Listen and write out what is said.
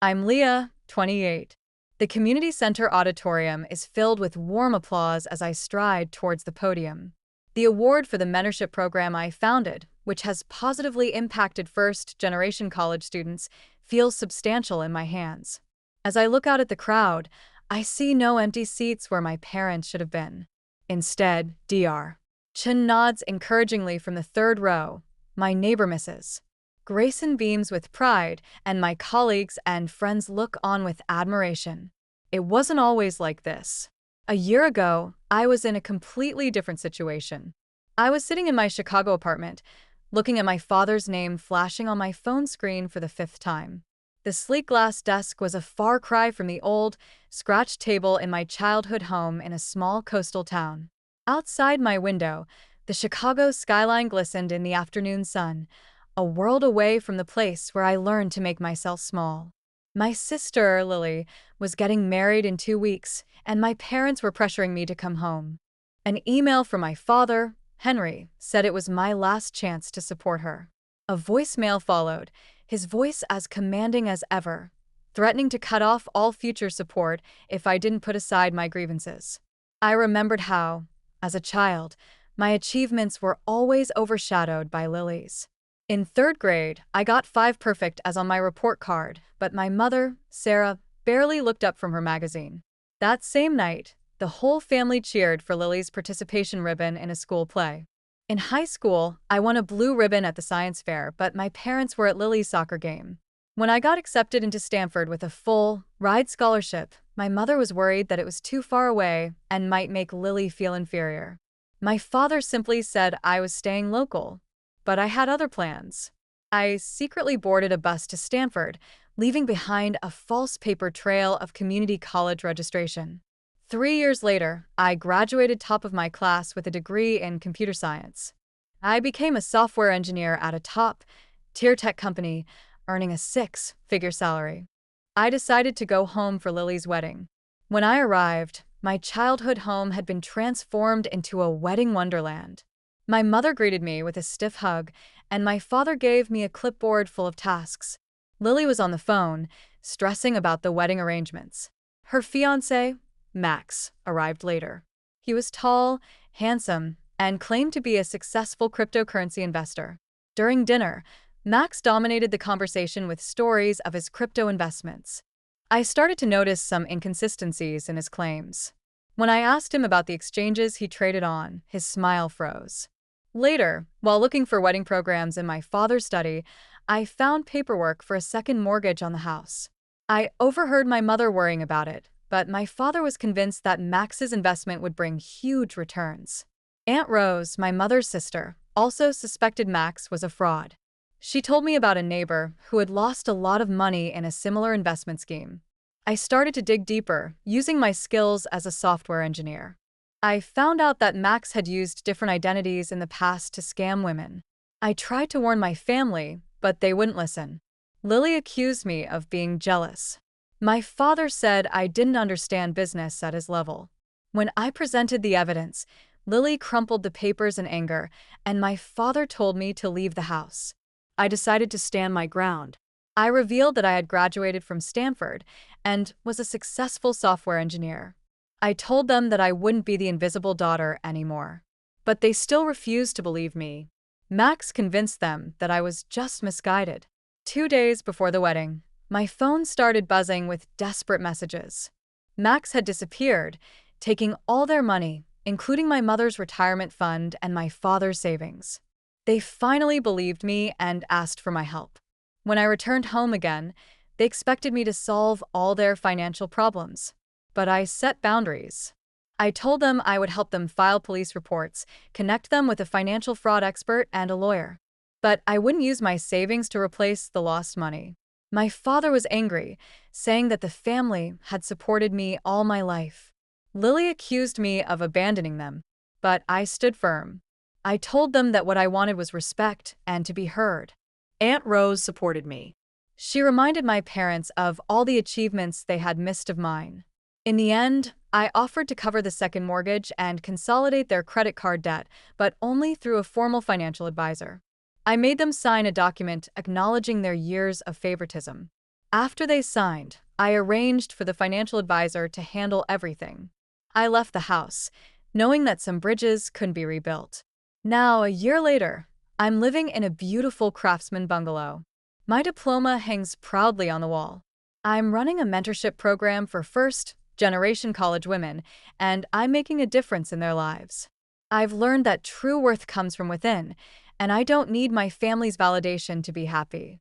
I'm Leah, 28. The community center auditorium is filled with warm applause as I stride towards the podium. The award for the mentorship program I founded, which has positively impacted first-generation college students, feels substantial in my hands. As I look out at the crowd, I see no empty seats where my parents should have been. Instead, Dr. Chen nods encouragingly from the third row. My neighbor misses. Grayson beams with pride, and my colleagues and friends look on with admiration. It wasn't always like this. A year ago, I was in a completely different situation. I was sitting in my Chicago apartment, looking at my father's name flashing on my phone screen for the fifth time. The sleek glass desk was a far cry from the old, scratched table in my childhood home in a small coastal town. Outside my window, the Chicago skyline glistened in the afternoon sun, a world away from the place where I learned to make myself small. My sister, Lily, was getting married in 2 weeks, and my parents were pressuring me to come home. An email from my father, Henry, said it was my last chance to support her. A voicemail followed, his voice as commanding as ever, threatening to cut off all future support if I didn't put aside my grievances. I remembered how, as a child, my achievements were always overshadowed by Lily's. In third grade, I got 5 perfect as on my report card, but my mother, Sarah, barely looked up from her magazine. That same night, the whole family cheered for Lily's participation ribbon in a school play. In high school, I won a blue ribbon at the science fair, but my parents were at Lily's soccer game. When I got accepted into Stanford with a full ride scholarship, my mother was worried that it was too far away and might make Lily feel inferior. My father simply said I was staying local, but I had other plans. I secretly boarded a bus to Stanford, leaving behind a false paper trail of community college registration. 3 years later, I graduated top of my class with a degree in computer science. I became a software engineer at a top-tier tech company, earning a 6-figure salary. I decided to go home for Lily's wedding. When I arrived, my childhood home had been transformed into a wedding wonderland. My mother greeted me with a stiff hug, and my father gave me a clipboard full of tasks. Lily was on the phone, stressing about the wedding arrangements. Her fiancé, Max, arrived later. He was tall, handsome, and claimed to be a successful cryptocurrency investor. During dinner, Max dominated the conversation with stories of his crypto investments. I started to notice some inconsistencies in his claims. When I asked him about the exchanges he traded on, his smile froze. Later, while looking for wedding programs in my father's study, I found paperwork for a second mortgage on the house. I overheard my mother worrying about it, but my father was convinced that Max's investment would bring huge returns. Aunt Rose, my mother's sister, also suspected Max was a fraud. She told me about a neighbor who had lost a lot of money in a similar investment scheme. I started to dig deeper, using my skills as a software engineer. I found out that Max had used different identities in the past to scam women. I tried to warn my family, but they wouldn't listen. Lily accused me of being jealous. My father said I didn't understand business at his level. When I presented the evidence, Lily crumpled the papers in anger, and my father told me to leave the house. I decided to stand my ground. I revealed that I had graduated from Stanford and was a successful software engineer. I told them that I wouldn't be the invisible daughter anymore. But they still refused to believe me. Max convinced them that I was just misguided. 2 days before the wedding, my phone started buzzing with desperate messages. Max had disappeared, taking all their money, including my mother's retirement fund and my father's savings. They finally believed me and asked for my help. When I returned home again, they expected me to solve all their financial problems. But I set boundaries. I told them I would help them file police reports, connect them with a financial fraud expert and a lawyer. But I wouldn't use my savings to replace the lost money. My father was angry, saying that the family had supported me all my life. Lily accused me of abandoning them, but I stood firm. I told them that what I wanted was respect and to be heard. Aunt Rose supported me. She reminded my parents of all the achievements they had missed of mine. In the end, I offered to cover the second mortgage and consolidate their credit card debt, but only through a formal financial advisor. I made them sign a document acknowledging their years of favoritism. After they signed, I arranged for the financial advisor to handle everything. I left the house, knowing that some bridges couldn't be rebuilt. Now, a year later, I'm living in a beautiful craftsman bungalow. My diploma hangs proudly on the wall. I'm running a mentorship program for first-generation college women, and I'm making a difference in their lives. I've learned that true worth comes from within, and I don't need my family's validation to be happy.